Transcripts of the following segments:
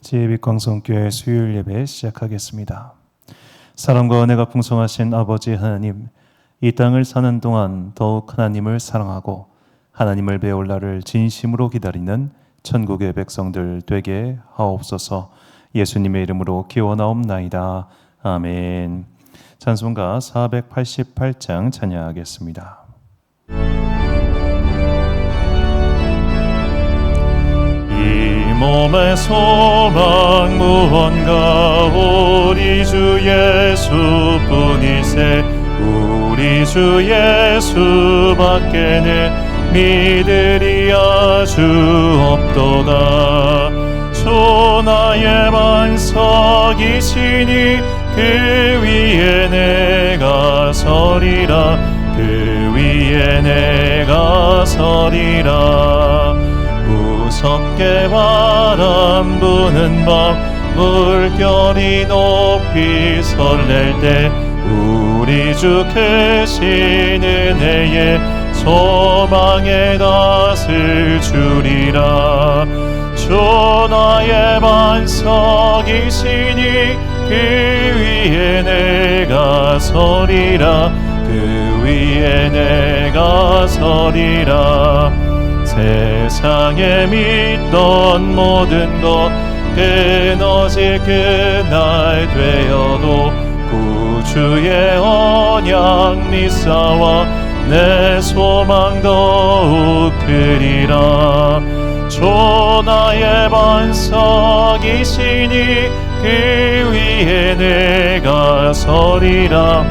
지혜빛광성교회 수요일 예배 시작하겠습니다. 사랑과 은혜가 풍성하신 아버지 하나님, 이 땅을 사는 동안 더욱 하나님을 사랑하고 하나님을 배울 날을 진심으로 기다리는 천국의 백성들 되게 하옵소서. 예수님의 이름으로 기원하옵나이다. 아멘. 찬송가 488장 찬양하겠습니다. 이 몸의 소망 무언가 우리 주 예수뿐이세. 우리 주 예수밖에는 믿으리 아주 없도다. 주 나의 반석이시니 그 위에 내가 서리라. 그 위에 내가 서리라. 무섭게 바람 부는 밤 물결이 높이 설렐 때 우리 주 크신 은혜에 소망의 닷을 주리라. 주 나의 반석이시니 그 위에 내가 서리라. 그 위에 내가 서리라. 세상에 믿던 모든 것 끊어질 그날 되어도 구주의 언약 믿사와 내 소망 더욱 크리라. 주 나의 반석이시니 그 위에 내가 서리라.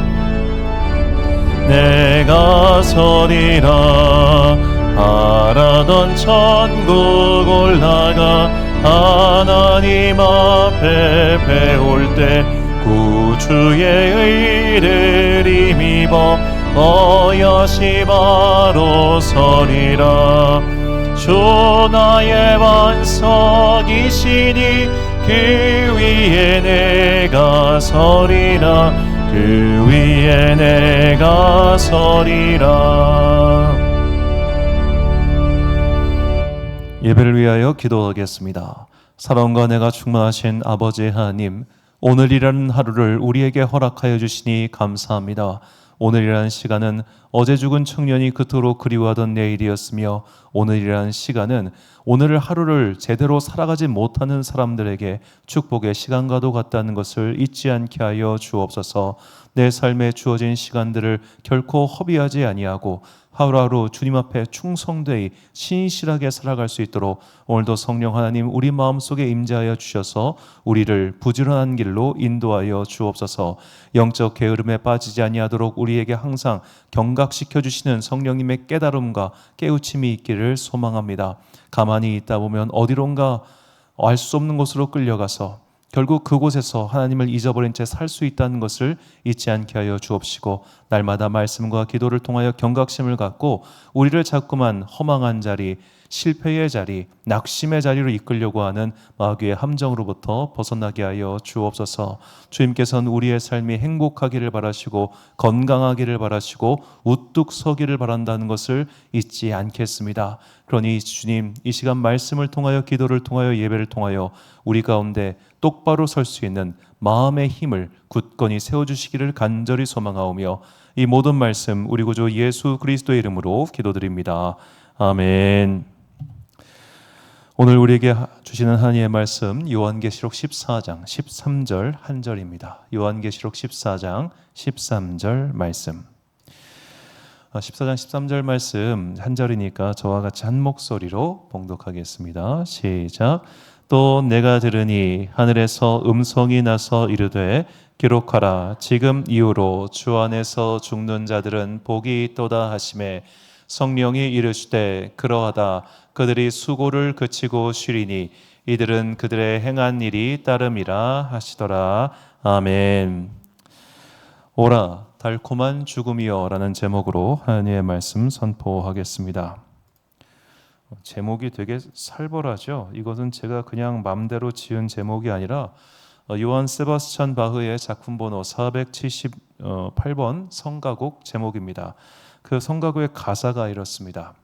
내가 서리라. 바라던 천국 올라가 하나님 앞에 배울 때 구주의 의를 힘입어 어여시 바로 서리라. 주 나의 반석이시니 그 위에 내가 서리라. 그 위에 내가 서리라. 예배를 위하여 기도하겠습니다. 사랑과 은혜가 충만하신 아버지 하나님, 오늘이라는 하루를 우리에게 허락하여 주시니 감사합니다. 오늘이라는 시간은 어제 죽은 청년이 그토록 그리워하던 내일이었으며, 오늘이라는 시간은 오늘 하루를 제대로 살아가지 못하는 사람들에게 축복의 시간과도 같다는 것을 잊지 않게 하여 주옵소서. 내 삶에 주어진 시간들을 결코 허비하지 아니하고 하루하루 주님 앞에 충성되이 신실하게 살아갈 수 있도록 오늘도 성령 하나님 우리 마음속에 임재하여 주셔서 우리를 부지런한 길로 인도하여 주옵소서. 영적 게으름에 빠지지 아니하도록 우리에게 항상 경각시켜 주시는 성령님의 깨달음과 깨우침이 있기를 소망합니다. 가만히 있다 보면 어디론가 알 수 없는 곳으로 끌려가서 결국 그곳에서 하나님을 잊어버린 채 살 수 있다는 것을 잊지 않게 하여 주옵시고, 날마다 말씀과 기도를 통하여 경각심을 갖고 우리를 자꾸만 허망한 자리, 실패의 자리, 낙심의 자리로 이끌려고 하는 마귀의 함정으로부터 벗어나게 하여 주옵소서. 주님께서는 우리의 삶이 행복하기를 바라시고 건강하기를 바라시고 우뚝 서기를 바란다는 것을 잊지 않겠습니다. 그러니 주님, 이 시간 말씀을 통하여 기도를 통하여 예배를 통하여 우리 가운데 똑바로 설 수 있는 마음의 힘을 굳건히 세워주시기를 간절히 소망하오며, 이 모든 말씀 우리 구주 예수 그리스도의 이름으로 기도드립니다. 아멘. 오늘 우리에게 주시는 하나님의 말씀 요한계시록 14장 13절 한 절입니다. 요한계시록 14장 13절 말씀. 14장 13절 말씀 한 절이니까 저와 같이 한 목소리로 봉독하겠습니다. 시작. 또 내가 들으니 하늘에서 음성이 나서 이르되 기록하라. 지금 이후로 주 안에서 죽는 자들은 복이 있도다 하시매, 성령이 이르시되 그러하다. 그들이 수고를 그치고 쉬리니 이들은 그들의 행한 일이 따름이라 하시더라. 아멘. 오라 달콤한 죽음이여 라는 제목으로 하나님의 말씀 선포하겠습니다. 제목이 되게 살벌하죠. 이것은 제가 그냥 맘대로 지은 제목이 아니라 요한 세바스찬 바흐의 작품 번호 478번 성가곡 제목입니다. 그 성가곡의 가사가 이렇습니다.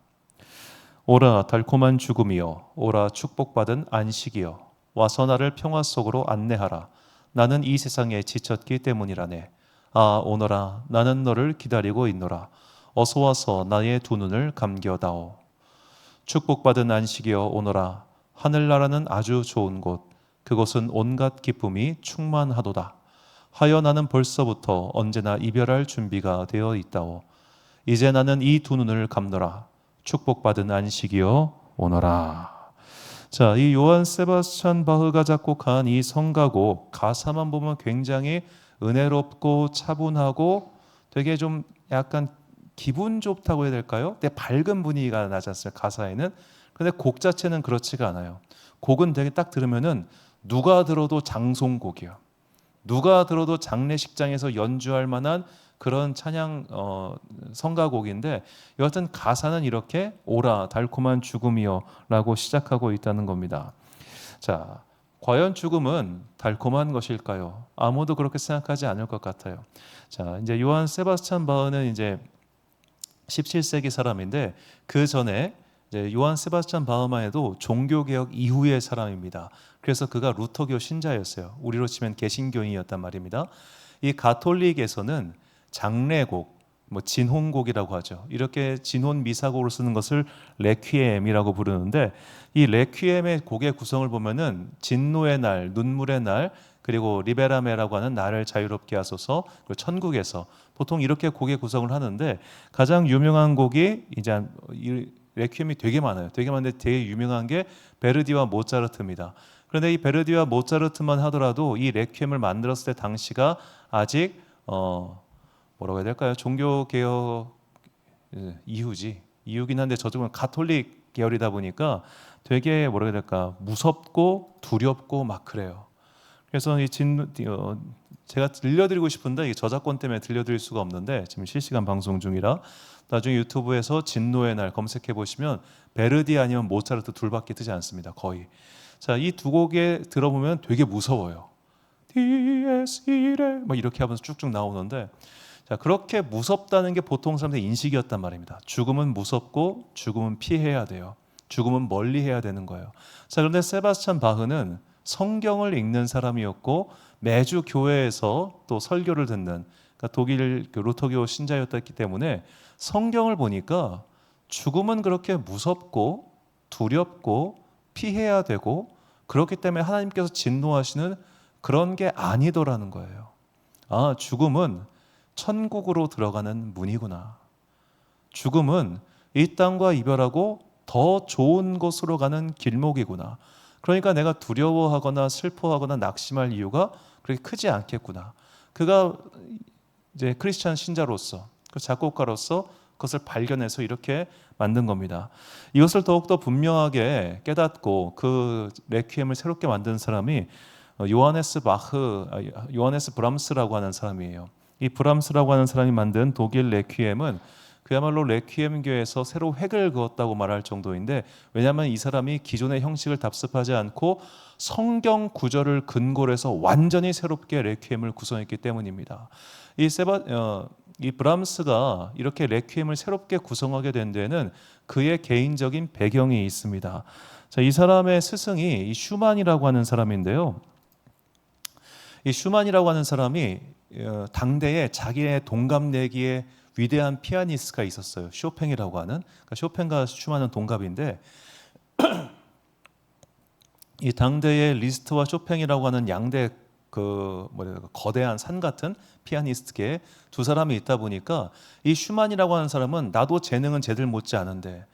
오라 달콤한 죽음이여, 오라 축복받은 안식이여, 와서 나를 평화 속으로 안내하라. 나는 이 세상에 지쳤기 때문이라네. 아 오너라 나는 너를 기다리고 있노라. 어서 와서 나의 두 눈을 감겨다오. 축복받은 안식이여 오너라. 하늘나라는 아주 좋은 곳 그곳은 온갖 기쁨이 충만하도다. 하여 나는 벌써부터 언제나 이별할 준비가 되어 있다오. 이제 나는 이 두 눈을 감노라. 축복받은 안식이여 오너라. 자, 이 요한 세바스찬 바흐가 작곡한 이 성가곡 가사만 보면 굉장히 은혜롭고 차분하고 되게 좀 약간 기분 좋다고 해야 될까요? 되게 밝은 분위기가 나지 않습니까? 가사에는. 근데 곡 자체는 그렇지가 않아요. 곡은 되게 딱 들으면은 누가 들어도 장송곡이에요. 누가 들어도 장례식장에서 연주할 만한 그런 찬양 성가곡인데 여하튼 가사는 이렇게 오라 달콤한 죽음이여 라고 시작하고 있다는 겁니다. 자, 과연 죽음은 달콤한 것일까요? 아무도 그렇게 생각하지 않을 것 같아요. 자, 이제 요한 세바스찬 바흐는 이제 17세기 사람인데 그 전에 이제 요한 세바스찬 바흐만 해도 종교개혁 이후의 사람입니다. 그래서 그가 루터교 신자였어요. 우리로 치면 개신교인이었단 말입니다. 이 가톨릭에서는 장례곡, 뭐 진혼곡이라고 하죠. 이렇게 진혼 미사곡을 쓰는 것을 레퀴엠이라고 부르는데 이 레퀴엠의 곡의 구성을 보면은 진노의 날, 눈물의 날, 그리고 리베라메라고 하는 나를 자유롭게 하소서, 그리고 천국에서 보통 이렇게 곡의 구성을 하는데 가장 유명한 곡이 이제 이 레퀴엠이 되게 많아요. 되게 많은데 되게 유명한 게 베르디와 모차르트입니다. 그런데 이 베르디와 모차르트만 하더라도 이 레퀴엠을 만들었을 때 당시가 아직 뭐라고 해야 될까요? 종교 개혁 이후긴 한데 저쪽은 가톨릭 계열이다 보니까 되게 뭐라고 해야 될까? 무섭고 두렵고 막 그래요. 그래서 제가 들려드리고 싶은데 이 저작권 때문에 들려드릴 수가 없는데 지금 실시간 방송 중이라 나중에 유튜브에서 진노의 날 검색해 보시면 베르디 아니면 모차르트 둘밖에 뜨지 않습니다. 거의. 자, 이 두 곡에 들어보면 되게 무서워요. 디에스 이레 뭐 이렇게 하면서 쭉쭉 나오는데 자, 그렇게 무섭다는 게 보통 사람들의 인식이었단 말입니다. 죽음은 무섭고 죽음은 피해야 돼요. 죽음은 멀리 해야 되는 거예요. 자, 그런데 세바스찬 바흐는 성경을 읽는 사람이었고 매주 교회에서 또 설교를 듣는 그러니까 독일 루터교 신자였기 때문에 성경을 보니까 죽음은 그렇게 무섭고 두렵고 피해야 되고 그렇기 때문에 하나님께서 진노하시는 그런 게 아니더라는 거예요. 아, 죽음은 천국으로 들어가는 문이구나. 죽음은 이 땅과 이별하고 더 좋은 곳으로 가는 길목이구나. 그러니까 내가 두려워하거나 슬퍼하거나 낙심할 이유가 그렇게 크지 않겠구나. 그가 이제 크리스찬 신자로서 그 작곡가로서 그것을 발견해서 이렇게 만든 겁니다. 이것을 더욱더 분명하게 깨닫고 그 레퀴엠을 새롭게 만든 사람이 요하네스 브람스라고 하는 사람이에요. 이 브람스라고 하는 사람이 만든 독일 레퀴엠은 그야말로 레퀴엠교에서 새로 획을 그었다고 말할 정도인데 왜냐하면 이 사람이 기존의 형식을 답습하지 않고 성경 구절을 근거로 해서 완전히 새롭게 레퀴엠을 구성했기 때문입니다. 이 브람스가 이렇게 레퀴엠을 새롭게 구성하게 된 데는 그의 개인적인 배경이 있습니다. 자, 이 사람의 스승이 이 슈만이라고 하는 사람인데요. 이 슈만이라고 하는 사람이 당대에 자기의 동갑내기의 위대한 피아니스트가 있었어요. 쇼팽이라고 하는. 그러니까 쇼팽과 슈만은 동갑인데 이 당대의 리스트와 쇼팽이라고 하는 양대 거대한 산 같은 피아니스트계 두 사람이 있다 보니까 이 슈만이라고 하는 사람은 나도 재능은 쟤들 못지 않은데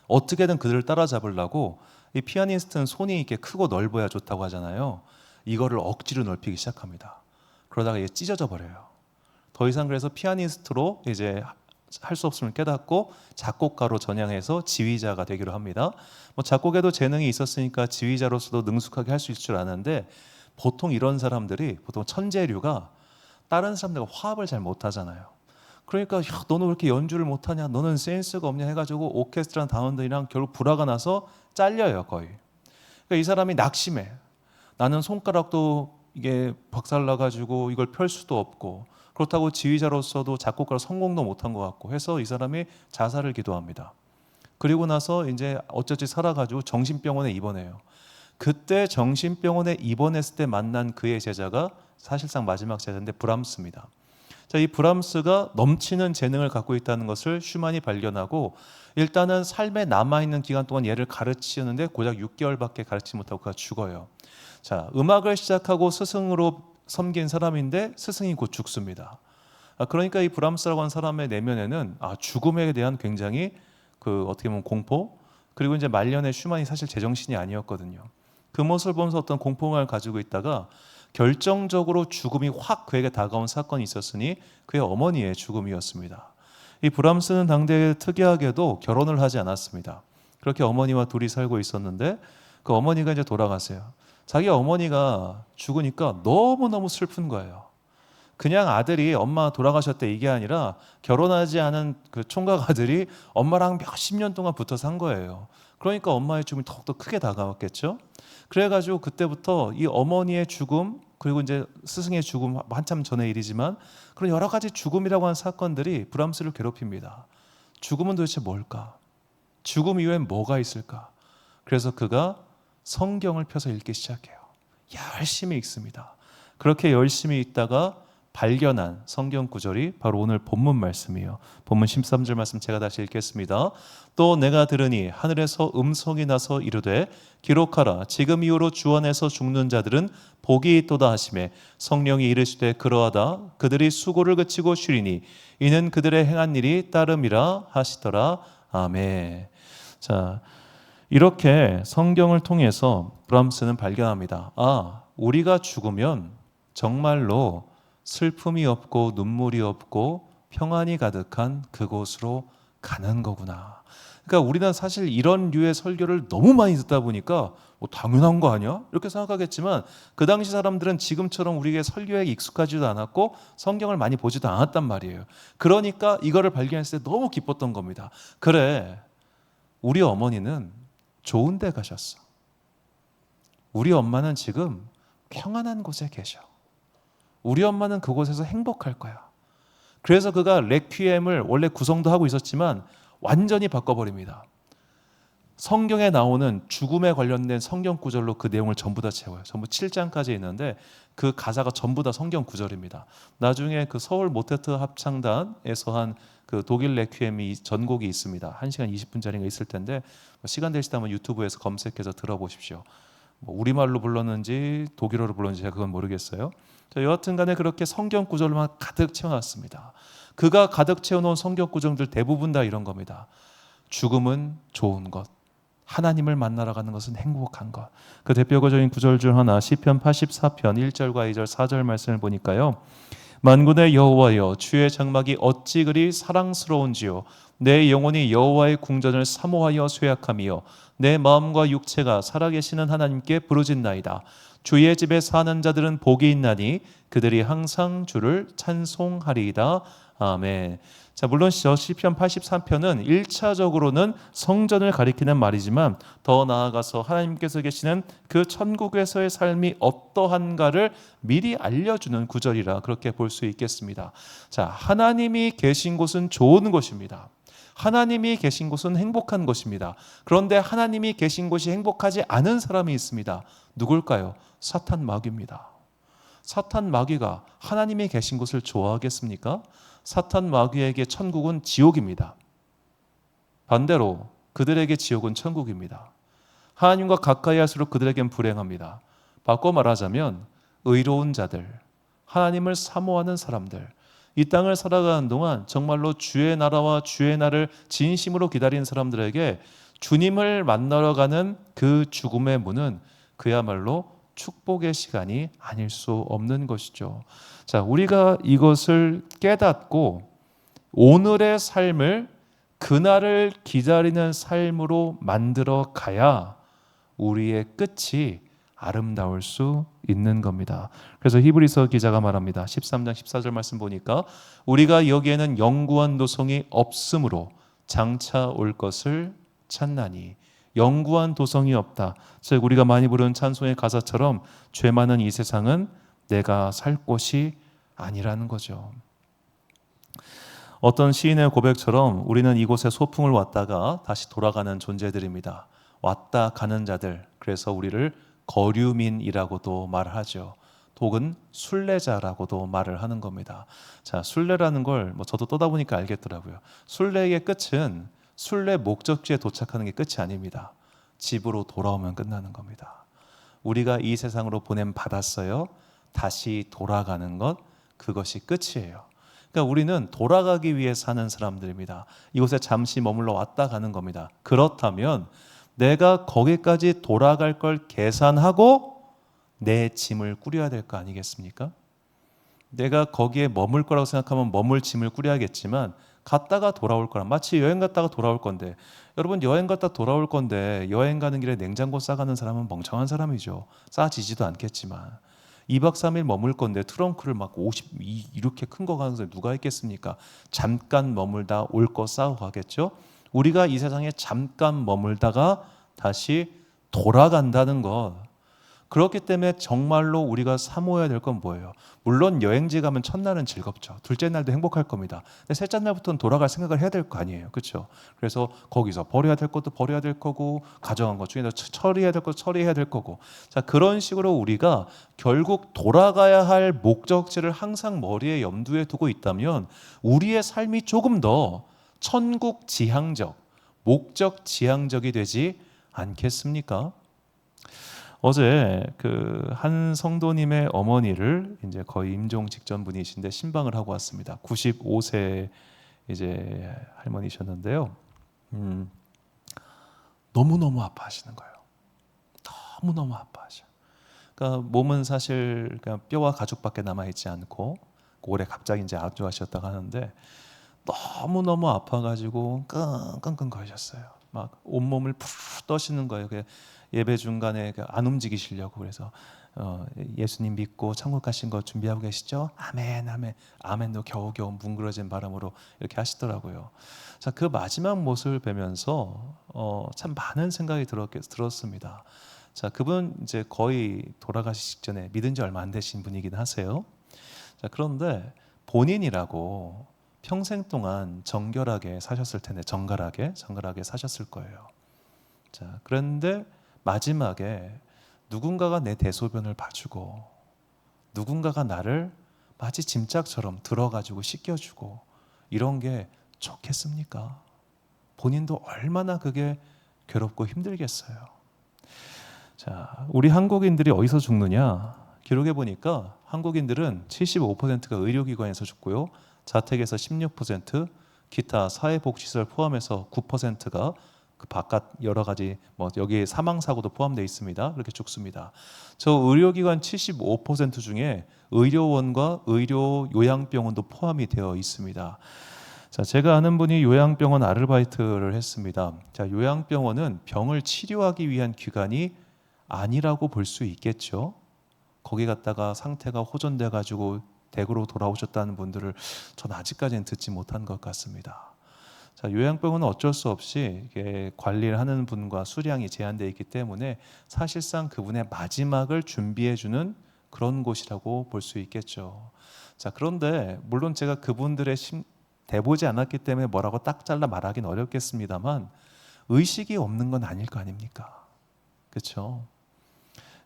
어떻게든 그들을 따라잡으려고 이 피아니스트는 손이 이렇게 크고 넓어야 좋다고 하잖아요. 이거를 억지로 넓히기 시작합니다. 그러다가 이게 찢어져 버려요. 더 이상 그래서 피아니스트로 이제 할 수 없음을 깨닫고 작곡가로 전향해서 지휘자가 되기로 합니다. 뭐 작곡에도 재능이 있었으니까 지휘자로서도 능숙하게 할 수 있을 줄 아는데 보통 이런 사람들이 보통 천재류가 다른 사람들과 화합을 잘 못하잖아요. 그러니까 야, 너는 왜 이렇게 연주를 못하냐, 너는 센스가 없냐 해가지고 오케스트라 단원들이랑 결국 불화가 나서 잘려요 거의. 그러니까 이 사람이 낙심해. 나는 손가락도 이게 박살나가지고 이걸 펼 수도 없고 그렇다고 지휘자로서도 작곡가로 성공도 못한 것 같고 해서 이 사람이 자살을 기도합니다. 그리고 나서 이제 어쩌지 살아가지고 정신병원에 입원해요. 그때 정신병원에 입원했을 때 만난 그의 제자가 사실상 마지막 제자인데 브람스입니다. 자, 이 브람스가 넘치는 재능을 갖고 있다는 것을 슈만이 발견하고 일단은 삶에 남아있는 기간 동안 얘를 가르치는데 고작 6개월밖에 가르치지 못하고 그가 죽어요. 자, 음악을 시작하고 스승으로 섬긴 사람인데 스승이 곧 죽습니다. 그러니까 이 브람스라고 하는 사람의 내면에는 죽음에 대한 굉장히 어떻게 보면 공포, 그리고 이제 말년에 슈만이 사실 제정신이 아니었거든요. 그 모습을 보면서 어떤 공포감을 가지고 있다가 결정적으로 죽음이 확 그에게 다가온 사건이 있었으니 그의 어머니의 죽음이었습니다. 이 브람스는 당대에 특이하게도 결혼을 하지 않았습니다. 그렇게 어머니와 둘이 살고 있었는데 그 어머니가 이제 돌아가세요. 자기 어머니가 죽으니까 너무너무 슬픈 거예요. 그냥 아들이 엄마 돌아가셨대 이게 아니라 결혼하지 않은 그 총각 아들이 엄마랑 몇십 년 동안 붙어 산 거예요. 그러니까 엄마의 죽음이 더욱더 크게 다가왔겠죠. 그래가지고 그때부터 이 어머니의 죽음, 그리고 이제 스승의 죽음 한참 전의 일이지만 그런 여러 가지 죽음이라고 하는 사건들이 브람스를 괴롭힙니다. 죽음은 도대체 뭘까? 죽음 이후엔 뭐가 있을까? 그래서 그가 성경을 펴서 읽기 시작해요. 열심히 읽습니다. 그렇게 열심히 읽다가 발견한 성경 구절이 바로 오늘 본문 말씀이에요. 본문 13절 말씀 제가 다시 읽겠습니다. 또 내가 들으니 하늘에서 음성이 나서 이르되 기록하라 지금 이후로 주 안에서 죽는 자들은 복이 있도다 하시매 성령이 이르시되 그러하다 그들이 수고를 그치고 쉬리니 이는 그들의 행한 일이 따름이라 하시더라. 아멘. 자, 이렇게 성경을 통해서 브람스는 발견합니다. 우리가 죽으면 정말로 슬픔이 없고 눈물이 없고 평안이 가득한 그곳으로 가는 거구나. 그러니까 우리는 사실 이런 류의 설교를 너무 많이 듣다 보니까 당연한 거 아니야? 이렇게 생각하겠지만 그 당시 사람들은 지금처럼 우리에게 설교에 익숙하지도 않았고 성경을 많이 보지도 않았단 말이에요. 그러니까 이거를 발견했을 때 너무 기뻤던 겁니다. 그래, 우리 어머니는 좋은 데 가셨어. 우리 엄마는 지금 평안한 곳에 계셔. 우리 엄마는 그곳에서 행복할 거야. 그래서 그가 레퀴엠을 원래 구성도 하고 있었지만 완전히 바꿔버립니다. 성경에 나오는 죽음에 관련된 성경 구절로 그 내용을 전부 다 채워요. 전부 7장까지 있는데 그 가사가 전부 다 성경 구절입니다. 나중에 그 서울 모테트 합창단에서 한 그 독일 레퀴엠이 전곡이 있습니다. 1시간 20분짜리가 있을 텐데 시간 되시다면 유튜브에서 검색해서 들어보십시오. 우리말로 불렀는지 독일어로 불렀는지 제가 그건 모르겠어요. 여하튼 간에 그렇게 성경 구절만 가득 채워놨습니다. 그가 가득 채워놓은 성경 구절들 대부분 다 이런 겁니다. 죽음은 좋은 것, 하나님을 만나러 가는 것은 행복한 것. 그 대표적인 구절 중 하나 시편 84편 1절과 2절 4절 말씀을 보니까요. 만군의 여호와여 주의 장막이 어찌 그리 사랑스러운지요 내 영혼이 여호와의 궁전을 사모하여 쇠약하며 내 마음과 육체가 살아계시는 하나님께 부르짖나이다. 주의 집에 사는 자들은 복이 있나니 그들이 항상 주를 찬송하리이다. 아멘. 자, 물론 시편 83편은 1차적으로는 성전을 가리키는 말이지만 더 나아가서 하나님께서 계시는 그 천국에서의 삶이 어떠한가를 미리 알려주는 구절이라 그렇게 볼 수 있겠습니다. 자, 하나님이 계신 곳은 좋은 곳입니다. 하나님이 계신 곳은 행복한 곳입니다. 그런데 하나님이 계신 곳이 행복하지 않은 사람이 있습니다. 누굴까요? 사탄 마귀입니다. 사탄 마귀가 하나님이 계신 곳을 좋아하겠습니까? 사탄 마귀에게 천국은 지옥입니다. 반대로 그들에게 지옥은 천국입니다. 하나님과 가까이 할수록 그들에겐 불행합니다. 바꿔 말하자면 의로운 자들, 하나님을 사모하는 사람들, 이 땅을 살아가는 동안 정말로 주의 나라와 주의 날을 진심으로 기다리는 사람들에게 주님을 만나러 가는 그 죽음의 문은 그야말로 축복의 시간이 아닐 수 없는 것이죠. 자, 우리가 이것을 깨닫고 오늘의 삶을 그날을 기다리는 삶으로 만들어 가야 우리의 끝이 아름다울 수 있는 겁니다. 그래서 히브리서 기자가 말합니다. 13장 14절 말씀 보니까 우리가 여기에는 영구한 도성이 없으므로 장차 올 것을 찾나니 영구한 도성이 없다. 즉 우리가 많이 부르는 찬송의 가사처럼 죄 많은 이 세상은 내가 살 곳이 아니라는 거죠. 어떤 시인의 고백처럼 우리는 이곳에 소풍을 왔다가 다시 돌아가는 존재들입니다. 왔다 가는 자들, 그래서 우리를 거류민이라고도 말하죠. 혹은 순례자라고도 말을 하는 겁니다. 자, 순례라는 걸 저도 떠다 보니까 알겠더라고요. 순례의 끝은 순례 목적지에 도착하는 게 끝이 아닙니다. 집으로 돌아오면 끝나는 겁니다. 우리가 이 세상으로 보냄 받았어요. 다시 돌아가는 것, 그것이 끝이에요. 그러니까 우리는 돌아가기 위해 사는 사람들입니다. 이곳에 잠시 머물러 왔다 가는 겁니다. 그렇다면 내가 거기까지 돌아갈 걸 계산하고 내 짐을 꾸려야 될 거 아니겠습니까? 내가 거기에 머물 거라고 생각하면 머물 짐을 꾸려야겠지만 갔다가 돌아올 거란, 마치 여행 갔다가 돌아올 건데, 여러분 여행 갔다 돌아올 건데 여행 가는 길에 냉장고 싸가는 사람은 멍청한 사람이죠. 싸지지도 않겠지만 2박 3일 머물 건데 트렁크를 막 50 이렇게 큰 거 가는 사람이 누가 있겠습니까? 잠깐 머물다 올 거 싸고 가겠죠. 우리가 이 세상에 잠깐 머물다가 다시 돌아간다는 것, 그렇기 때문에 정말로 우리가 사모해야 될 건 뭐예요? 물론 여행지 가면 첫날은 즐겁죠. 둘째 날도 행복할 겁니다. 근데 셋째 날부터는 돌아갈 생각을 해야 될 거 아니에요. 그렇죠? 그래서 거기서 버려야 될 것도 버려야 될 거고, 가져간 것 중에 처리해야 될 것도 처리해야 될 거고. 자, 그런 식으로 우리가 결국 돌아가야 할 목적지를 항상 머리에 염두에 두고 있다면 우리의 삶이 조금 더 천국 지향적, 목적 지향적이 되지 않겠습니까? 어제 그 한 성도님의 어머니를 이제 거의 임종 직전 분이신데 신방을 하고 왔습니다. 95세 이제 할머니셨는데요. 너무너무 아파하시는 거예요. 너무너무 아파하셔. 그러니까 몸은 사실 그냥 뼈와 가죽밖에 남아 있지 않고 올해 갑자기 이제 안주하셨다고 하는데 너무너무 아파가지고 끙끙끙 거리셨어요. 막 온몸을 푸르르 떠시는 거예요. 예배 중간에 안 움직이시려고. 그래서 예수님 믿고 천국 가신 거 준비하고 계시죠? 아멘, 아멘, 아멘도 겨우겨우 뭉그러진 바람으로 이렇게 하시더라고요. 자, 그 마지막 모습을 뵈면서 참 많은 생각이 들었습니다. 자, 그분 이제 거의 돌아가시기 전에 믿은 지 얼마 안 되신 분이긴 하세요. 자, 그런데 본인이라고 평생 동안 정결하게 사셨을 텐데, 정갈하게 사셨을 거예요. 자, 그런데 마지막에 누군가가 내 대소변을 봐주고, 누군가가 나를 마치 짐짝처럼 들어가지고 씻겨주고, 이런 게 좋겠습니까? 본인도 얼마나 그게 괴롭고 힘들겠어요. 자, 우리 한국인들이 어디서 죽느냐? 기록해 보니까 한국인들은 75%가 의료기관에서 죽고요, 자택에서 16%, 기타 사회복지시설 포함해서 9%가 그 바깥 여러 가지 여기에 사망 사고도 포함되어 있습니다. 그렇게 죽습니다. 저 의료기관 75% 중에 의료원과 의료 요양병원도 포함이 되어 있습니다. 자, 제가 아는 분이 요양병원 아르바이트를 했습니다. 자, 요양병원은 병을 치료하기 위한 기관이 아니라고 볼 수 있겠죠. 거기 갔다가 상태가 호전돼 가지고 댁으로 돌아오셨다는 분들을 전 아직까지는 듣지 못한 것 같습니다. 자, 요양병원은 어쩔 수 없이 이게 관리를 하는 분과 수량이 제한되어 있기 때문에 사실상 그분의 마지막을 준비해주는 그런 곳이라고 볼 수 있겠죠. 자, 그런데 물론 제가 그분들의 대보지 않았기 때문에 뭐라고 딱 잘라 말하기는 어렵겠습니다만 의식이 없는 건 아닐 거 아닙니까? 그렇죠?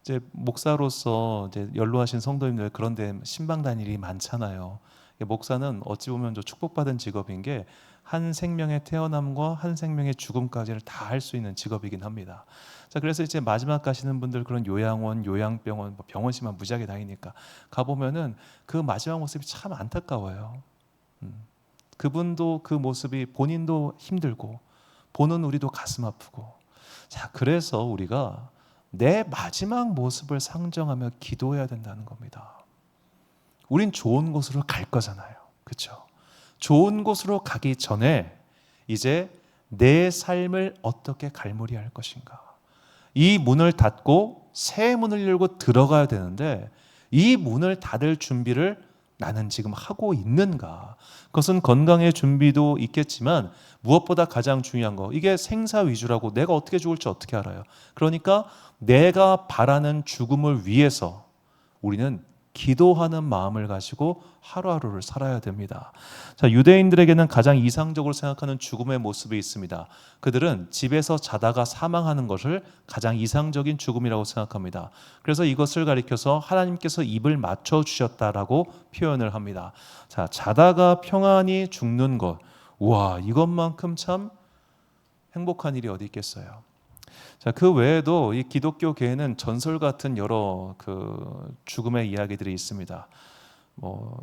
이제 목사로서 이제 연로하신 성도님들 그런데 신방 다닐 일이 많잖아요. 목사는 어찌 보면 좀 축복받은 직업인 게 한 생명의 태어남과 한 생명의 죽음까지를 다 할 수 있는 직업이긴 합니다. 자, 그래서 이제 마지막 가시는 분들 그런 요양원, 요양병원, 병원시만 무지하게 다니니까 가보면은 그 마지막 모습이 참 안타까워요. 그분도 그 모습이 본인도 힘들고 보는 우리도 가슴 아프고. 자, 그래서 우리가 내 마지막 모습을 상정하며 기도해야 된다는 겁니다. 우린 좋은 곳으로 갈 거잖아요. 그렇죠? 좋은 곳으로 가기 전에 이제 내 삶을 어떻게 갈무리할 것인가. 이 문을 닫고 새 문을 열고 들어가야 되는데 이 문을 닫을 준비를 나는 지금 하고 있는가. 그것은 건강의 준비도 있겠지만 무엇보다 가장 중요한 거, 이게 생사 위주라고 내가 어떻게 죽을지 어떻게 알아요. 그러니까 내가 바라는 죽음을 위해서 우리는 기도하는 마음을 가지고 하루하루를 살아야 됩니다. 자, 유대인들에게는 가장 이상적으로 생각하는 죽음의 모습이 있습니다. 그들은 집에서 자다가 사망하는 것을 가장 이상적인 죽음이라고 생각합니다. 그래서 이것을 가리켜서 하나님께서 입을 맞춰 주셨다라고 표현을 합니다. 자, 자다가 평안히 죽는 것, 우와, 이것만큼 참 행복한 일이 어디 있겠어요. 자, 그 외에도 이 기독교계에는 전설 같은 여러 그 죽음의 이야기들이 있습니다. 뭐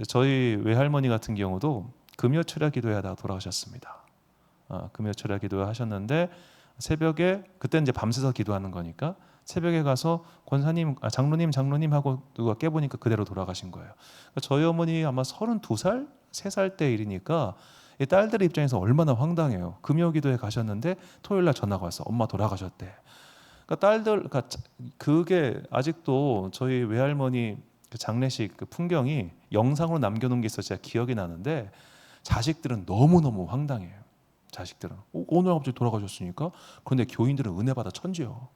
저희 외할머니 같은 경우도 금요철야 기도하다가 돌아가셨습니다. 금요철야 기도하셨는데 새벽에 그때 이제 밤새서 기도하는 거니까 새벽에 가서 권사님, 장로님 하고 누가 깨보니까 그대로 돌아가신 거예요. 그러니까 저희 어머니 아마 32살, 3살 때 일이니까 이 딸들 입장에서 얼마나 황당해요. 금요기도에 가셨는데 토요일 날 전화가 왔어. 엄마 돌아가셨대. 그러니까 딸들, 그러니까 그게 아직도 저희 외할머니 그 장례식 그 풍경이 영상으로 남겨놓은 게 있어 제가 기억이 나는데 자식들은 너무너무 황당해요. 자식들은 오늘 갑자기 돌아가셨으니까. 그런데 교인들은 은혜 받아 천지요.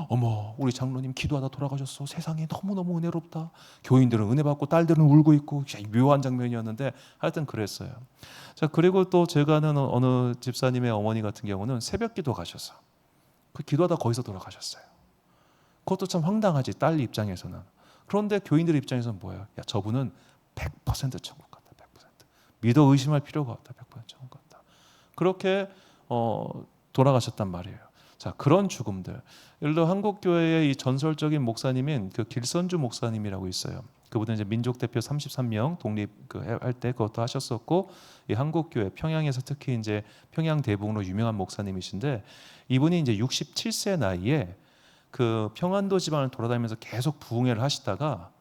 어머, 우리 장로님 기도하다 돌아가셨어. 세상이 너무너무 은혜롭다. 교인들은 은혜 받고 딸들은 울고 있고 묘한 장면이었는데 하여튼 그랬어요. 자, 그리고 또 제가 아는 어느 집사님의 어머니 같은 경우는 새벽 기도 가셔서 그 기도하다 거기서 돌아가셨어요. 그것도 참 황당하지, 딸 입장에서는. 그런데 교인들 입장에서는 뭐예요? 야, 저분은 100% 천국 같다. 100%. 믿어 의심할 필요가 없다. 100% 천국 같다. 그렇게 돌아가셨단 말이에요. 자, 그런 죽음들. 예를 들어 한국 교회의 이 전설적인 목사님인 그 길선주 목사님이라고 있어요. 그분은 이제 민족 대표 33명 독립 할 때 그것도 하셨었고, 이 한국 교회 평양에서 특히 이제 평양 대부흥으로 유명한 목사님이신데, 이분이 이제 67세 나이에 그 평안도 지방을 돌아다니면서 계속 부흥회를 하시다가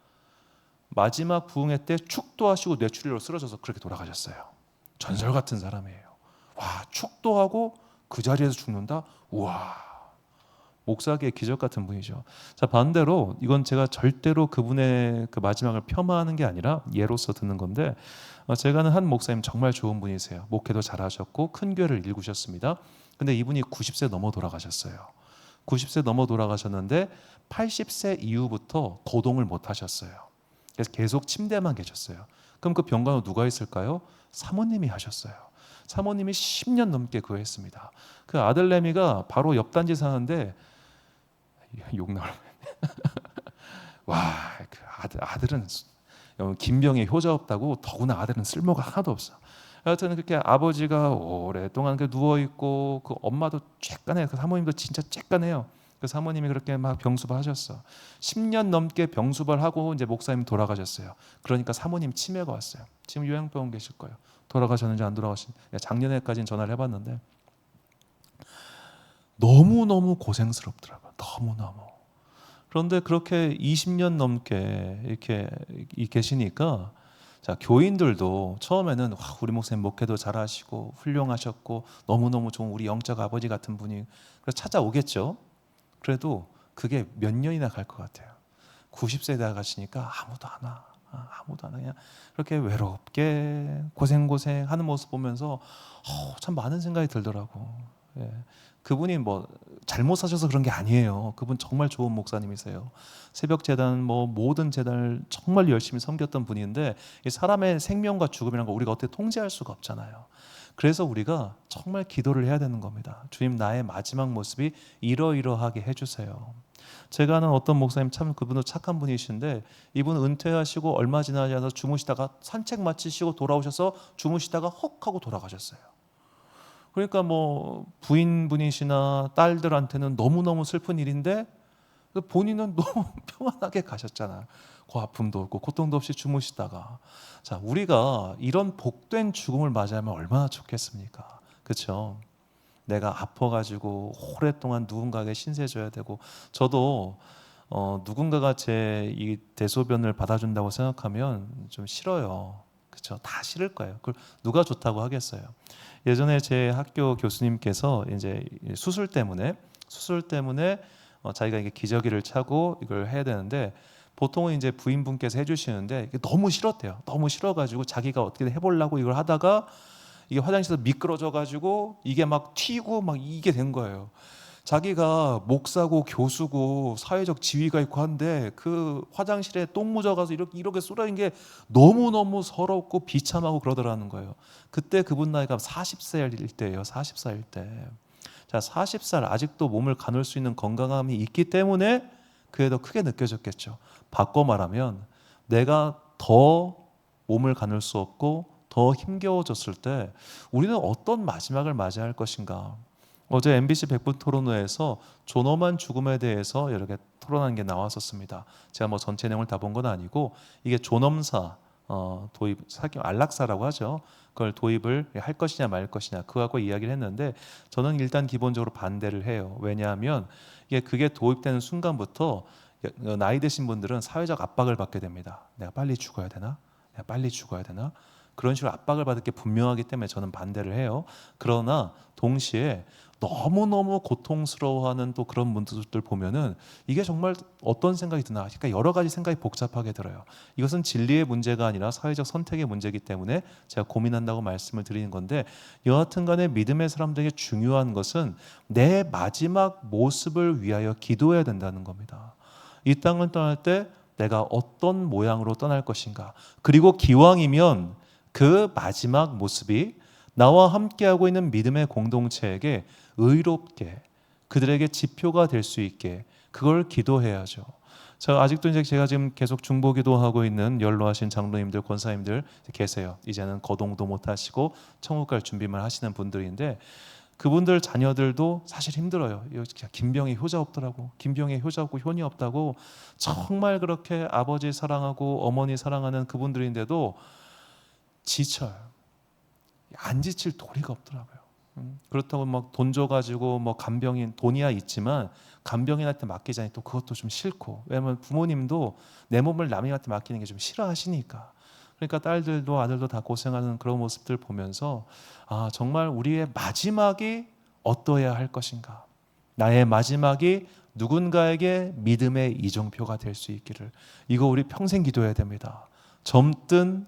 마지막 부흥회 때 축도하시고 뇌출혈로 쓰러져서 그렇게 돌아가셨어요. 전설 같은 사람이에요. 와, 축도하고 그 자리에서 죽는다? 우와, 목사계의 기적 같은 분이죠. 자, 반대로 이건 제가 절대로 그분의 그 마지막을 폄하하는 게 아니라 예로서 듣는 건데, 제가 아는 한 목사님 정말 좋은 분이세요. 목회도 잘하셨고 큰 교회를 일구셨습니다. 근데 이분이 90세 넘어 돌아가셨어요. 90세 넘어 돌아가셨는데 80세 이후부터 거동을 못 하셨어요. 그래서 계속 침대만 계셨어요. 그럼 그 병간호 누가 있을까요? 사모님이 하셨어요. 사모님이 10년 넘게 그거 했습니다. 그 아들 내미가 바로 옆 단지 사는데 욕 나올 와, 그 아들은 김병에 효자 없다고. 더구나 아들은 쓸모가 하나도 없어. 하여튼 그렇게 아버지가 오랫동안 누워 있고 그 엄마도 쬐깐해요. 그 사모님도 진짜 쬐깐해요. 그 사모님이 그렇게 막 병수발하셨어. 10년 넘게 병수발하고 이제 목사님 돌아가셨어요. 그러니까 사모님 치매가 왔어요. 지금 요양병원 계실 거예요. 돌아가셨는지 안 돌아가셨는지 작년에까지는 전화를 해봤는데 너무너무 고생스럽더라고요. 너무너무. 그런데 그렇게 20년 넘게 이렇게 계시니까, 자, 교인들도 처음에는 와, 우리 목사님 목회도 잘하시고 훌륭하셨고 너무너무 좋은 우리 영적 아버지 같은 분이 그래서 찾아오겠죠. 그래도 그게 몇 년이나 갈 것 같아요. 90세 다 가시니까 아무도 안 와. 아무도 안 와. 그냥 그렇게 외롭게 고생 하는 모습 보면서 참 많은 생각이 들더라고. 예. 그분이 뭐 잘못 사셔서 그런 게 아니에요. 그분 정말 좋은 목사님이세요. 새벽 재단 뭐 모든 재단을 정말 열심히 섬겼던 분인데, 이 사람의 생명과 죽음이라는 거 우리가 어떻게 통제할 수가 없잖아요. 그래서 우리가 정말 기도를 해야 되는 겁니다. 주님, 나의 마지막 모습이 이러이러하게 해주세요. 제가 아는 어떤 목사님, 참 그분도 착한 분이신데, 이분 은퇴하시고 얼마 지나지 않아서 주무시다가 산책 마치시고 돌아오셔서 주무시다가 헉 하고 돌아가셨어요. 그러니까 뭐 부인분이시나 딸들한테는 너무너무 슬픈 일인데 본인은 너무 평안하게 가셨잖아요. 그 아픔도 없고 고통도 없이 주무시다가. 자, 우리가 이런 복된 죽음을 맞이하면 얼마나 좋겠습니까? 그렇죠? 내가 아파가지고 오랫동안 누군가에게 신세져야 되고, 저도 누군가가 제 이 대소변을 받아준다고 생각하면 좀 싫어요. 그렇죠? 다 싫을 거예요. 그걸 누가 좋다고 하겠어요? 예전에 제 학교 교수님께서 이제 수술 때문에 자기가 이게 기저귀를 차고 이걸 해야 되는데, 보통은 이제 부인분께서 해주시는데 이게 너무 싫었대요. 너무 싫어가지고 자기가 어떻게든 해보려고 이걸 하다가 이게 화장실에서 미끄러져가지고 이게 막 튀고 막 이게 된 거예요. 자기가 목사고 교수고 사회적 지위가 있고 한데 그 화장실에 똥 묻어가서 이렇게 쏟아진 게 너무너무 서럽고 비참하고 그러더라는 거예요. 그때 그분 나이가 40살일 때예요. 40살일 때. 자, 40살 아직도 몸을 가눌 수 있는 건강함이 있기 때문에 그게 더 크게 느껴졌겠죠. 바꿔 말하면 내가 더 몸을 가눌 수 없고 더 힘겨워졌을 때 우리는 어떤 마지막을 맞이할 것인가. 어제 MBC 100분 토론회에서 존엄한 죽음에 대해서 여러 개 토론한 게 나왔었습니다. 제가 뭐 전체 내용을 다 본 건 아니고 이게 존엄사 도입, 안락사라고 하죠. 그걸 도입을 할 것이냐 말 것이냐 그거하고 이야기를 했는데 저는 일단 기본적으로 반대를 해요. 왜냐하면 그게 도입되는 순간부터 나이 드신 분들은 사회적 압박을 받게 됩니다. 내가 빨리 죽어야 되나? 내가 빨리 죽어야 되나? 그런 식으로 압박을 받을 게 분명하기 때문에 저는 반대를 해요. 그러나 동시에 너무너무 고통스러워하는 또 그런 분들을 보면은 이게 정말 어떤 생각이 드나, 그러니까 여러 가지 생각이 복잡하게 들어요. 이것은 진리의 문제가 아니라 사회적 선택의 문제이기 때문에 제가 고민한다고 말씀을 드리는 건데, 여하튼 간에 믿음의 사람들에게 중요한 것은 내 마지막 모습을 위하여 기도해야 된다는 겁니다. 이 땅을 떠날 때 내가 어떤 모양으로 떠날 것인가, 그리고 기왕이면 그 마지막 모습이 나와 함께하고 있는 믿음의 공동체에게 의롭게 그들에게 지표가 될 수 있게 그걸 기도해야죠. 아직도 제가 지금 계속 중보기도 하고 있는 연로하신 장로님들, 권사님들 계세요. 이제는 거동도 못 하시고 천국 갈 준비만 하시는 분들인데 그분들 자녀들도 사실 힘들어요. 김병희 효자 없더라고. 김병희 효자 없고 효니 없다고 정말 그렇게 아버지 사랑하고 어머니 사랑하는 그분들인데도 지쳐요. 안 지칠 도리가 없더라고요. 그렇다고 막 돈 줘가지고 뭐 간병인 돈이야 있지만 간병인한테 맡기자니 또 그것도 좀 싫고, 왜냐면 부모님도 내 몸을 남한테 맡기는 게 좀 싫어하시니까. 그러니까 딸들도 아들도 다 고생하는 그런 모습들 보면서 정말 우리의 마지막이 어떠해야 할 것인가, 나의 마지막이 누군가에게 믿음의 이정표가 될 수 있기를, 이거 우리 평생 기도해야 됩니다. 젊든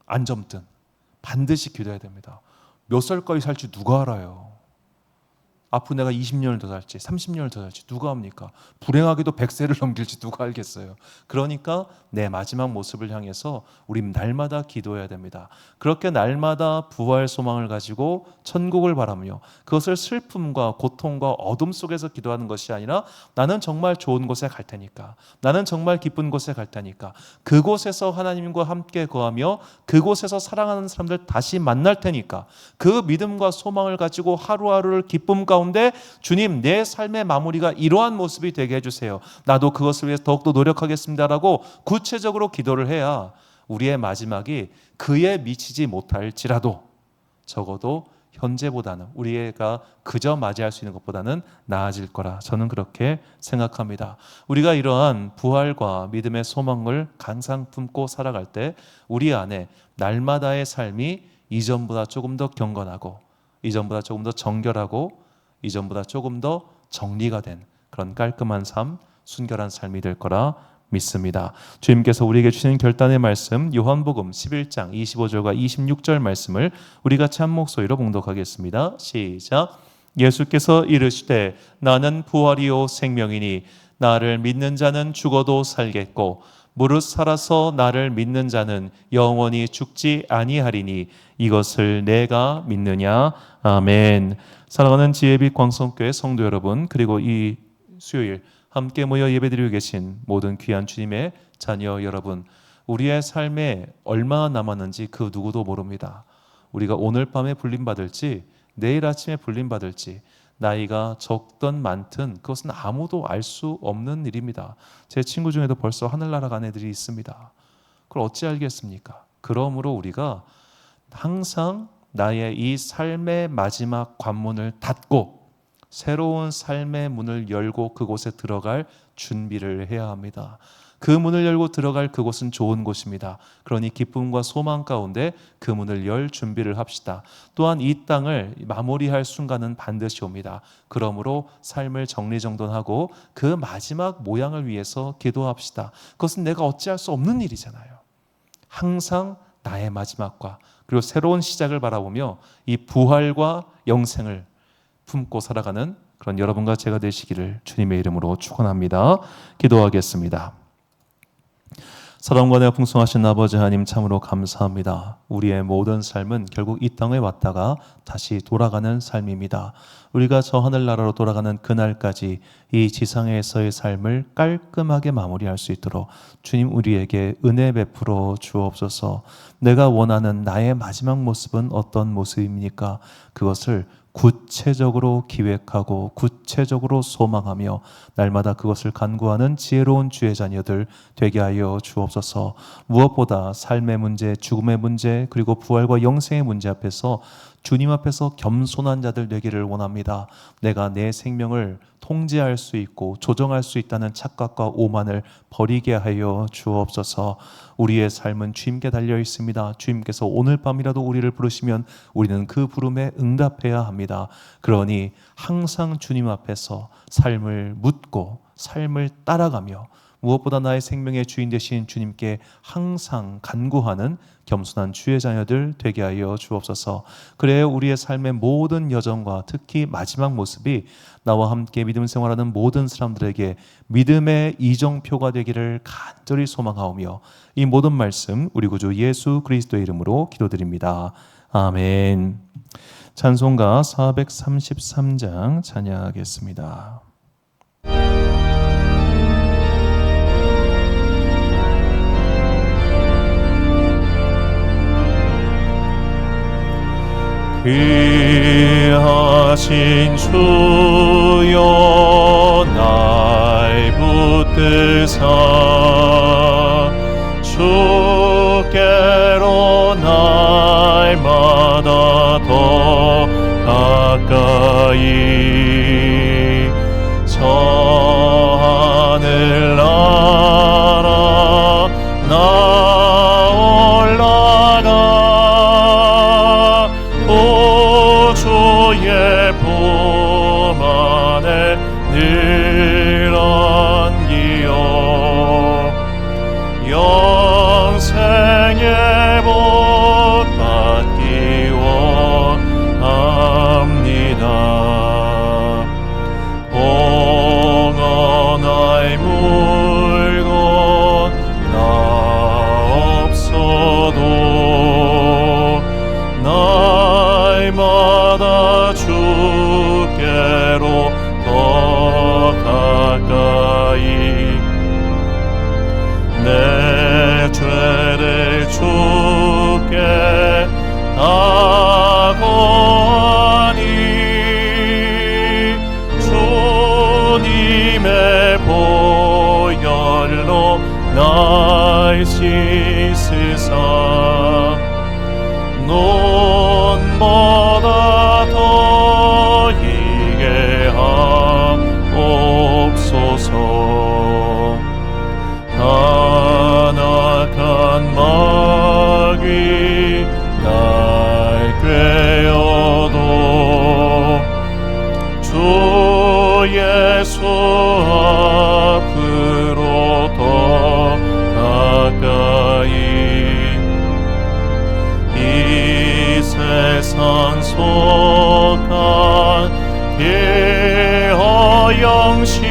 안 젊든 반드시 기도해야 됩니다. 몇 살까지 살지 누가 알아요? 앞으로 내가 20년을 더 살지 30년을 더 살지 누가 합니까? 불행하게도 100세를 넘길지 누가 알겠어요? 그러니까 내 마지막 모습을 향해서 우리 날마다 기도해야 됩니다. 그렇게 날마다 부활 소망을 가지고 천국을 바라며 그것을 슬픔과 고통과 어둠 속에서 기도하는 것이 아니라 나는 정말 좋은 곳에 갈 테니까, 나는 정말 기쁜 곳에 갈 테니까, 그곳에서 하나님과 함께 거하며 그곳에서 사랑하는 사람들 다시 만날 테니까 그 믿음과 소망을 가지고 하루하루를 기쁨 가운데 주님 내 삶의 마무리가 이러한 모습이 되게 해주세요. 나도 그것을 위해서 더욱더 노력하겠습니다라고 구체적으로 기도를 해야 우리의 마지막이 그에 미치지 못할지라도 적어도 현재보다는 우리가 그저 맞이할 수 있는 것보다는 나아질 거라 저는 그렇게 생각합니다. 우리가 이러한 부활과 믿음의 소망을 항상 품고 살아갈 때 우리 안에 날마다의 삶이 이전보다 조금 더 경건하고 이전보다 조금 더 정결하고 이전보다 조금 더 정리가 된 그런 깔끔한 삶, 순결한 삶이 될 거라 믿습니다. 주님께서 우리에게 주시는 결단의 말씀 요한복음 11장 25절과 26절 말씀을 우리 같이 한 목소리로 봉독하겠습니다. 시작. 예수께서 이르시되 나는 부활이요 생명이니 나를 믿는 자는 죽어도 살겠고 무릇 살아서 나를 믿는 자는 영원히 죽지 아니하리니 이것을 내가 믿느냐. 아멘. 사랑하는 지혜빛 광성교회 성도 여러분, 그리고 이 수요일 함께 모여 예배드리고 계신 모든 귀한 주님의 자녀 여러분, 우리의 삶에 얼마나 남았는지 그 누구도 모릅니다. 우리가 오늘 밤에 불림받을지 내일 아침에 불림받을지 나이가 적든 많든 그것은 아무도 알 수 없는 일입니다. 제 친구 중에도 벌써 하늘나라 간 애들이 있습니다. 그걸 어찌 알겠습니까? 그러므로 우리가 항상 나의 이 삶의 마지막 관문을 닫고 새로운 삶의 문을 열고 그곳에 들어갈 준비를 해야 합니다. 그 문을 열고 들어갈 그곳은 좋은 곳입니다. 그러니 기쁨과 소망 가운데 그 문을 열 준비를 합시다. 또한 이 땅을 마무리할 순간은 반드시 옵니다. 그러므로 삶을 정리정돈하고 그 마지막 모양을 위해서 기도합시다. 그것은 내가 어찌할 수 없는 일이잖아요. 항상 나의 마지막과 그리고 새로운 시작을 바라보며 이 부활과 영생을 품고 살아가는 그런 여러분과 제가 되시기를 주님의 이름으로 축원합니다. 기도하겠습니다. 사랑과 은혜가 풍성하신 아버지 하나님 참으로 감사합니다. 우리의 모든 삶은 결국 이 땅에 왔다가 다시 돌아가는 삶입니다. 우리가 저 하늘나라로 돌아가는 그날까지 이 지상에서의 삶을 깔끔하게 마무리할 수 있도록 주님 우리에게 은혜 베풀어 주옵소서. 내가 원하는 나의 마지막 모습은 어떤 모습입니까? 그것을 구체적으로 기획하고 구체적으로 소망하며 날마다 그것을 간구하는 지혜로운 주의 자녀들 되게 하여 주옵소서. 무엇보다 삶의 문제, 죽음의 문제, 그리고 부활과 영생의 문제 앞에서 주님 앞에서 겸손한 자들 되기를 원합니다. 내가 내 생명을 통제할 수 있고 조정할 수 있다는 착각과 오만을 버리게 하여 주옵소서. 우리의 삶은 주님께 달려 있습니다. 주님께서 오늘 밤이라도 우리를 부르시면 우리는 그 부름에 응답해야 합니다. 그러니 항상 주님 앞에서 삶을 묻고 삶을 따라가며 무엇보다 나의 생명의 주인 되신 주님께 항상 간구하는 겸손한 주의 자녀들 되게 하여 주옵소서. 그래야 우리의 삶의 모든 여정과 특히 마지막 모습이 나와 함께 믿음 생활하는 모든 사람들에게 믿음의 이정표가 되기를 간절히 소망하오며 이 모든 말씀 우리 구주 예수 그리스도의 이름으로 기도드립니다. 아멘. 찬송가 433장 찬양하겠습니다. 귀하신 주여 날 붙드사 주께로 날마다 더 가까이 저 하늘 나라 나 올라가 주의 품 안에 늘 안기어 영생의 복 받기 원합니다. 공헌할 물건 나 없어도 날마다 주께로 더 가까이 내 죄를 주께 다 고하니 주님의 보혈로 날 씻으사 눈보다 더 희게 하옵소서. 타락한 마귀 날 꾀어도 주 예수 앞으로 더 가까이 세상 속한 계허영심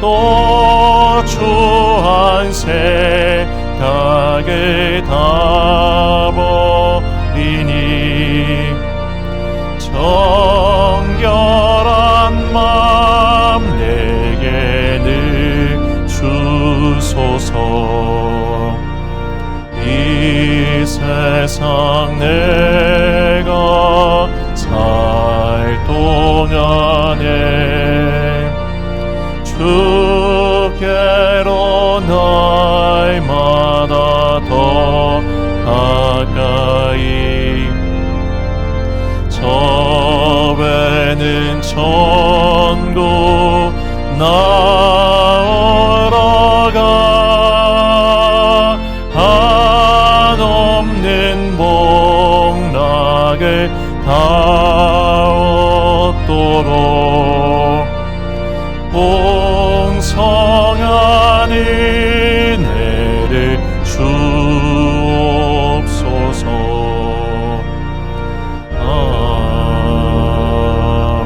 또 주한 생각을 다 버리니 정결한 마음 내게 늘 주소서. 이 세상 내가 살 동안에 주께로 날마다 더 가까이 저배는 천국 나으러 가 한없는 복락을 다 얻도록 풍성한 은혜를 주옵소서. 아멘.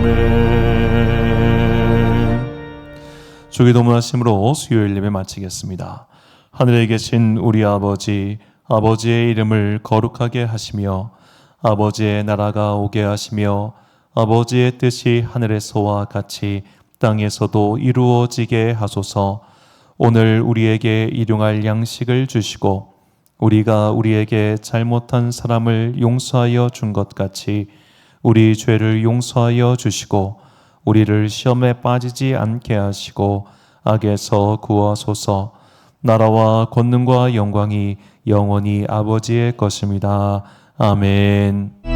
주기도문 하심으로 수요일 예배 마치겠습니다. 하늘에 계신 우리 아버지, 아버지의 이름을 거룩하게 하시며 아버지의 나라가 오게 하시며 아버지의 뜻이 하늘에서와 같이 땅에서도 이루어지게 하소서. 오늘 우리에게 일용할 양식을 주시고 우리가 우리에게 잘못한 사람을 용서하여 준 것 같이 우리 죄를 용서하여 주시고 우리를 시험에 빠지지 않게 하시고 악에서 구하소서. 나라와 권능과 영광이 영원히 아버지의 것입니다. 아멘.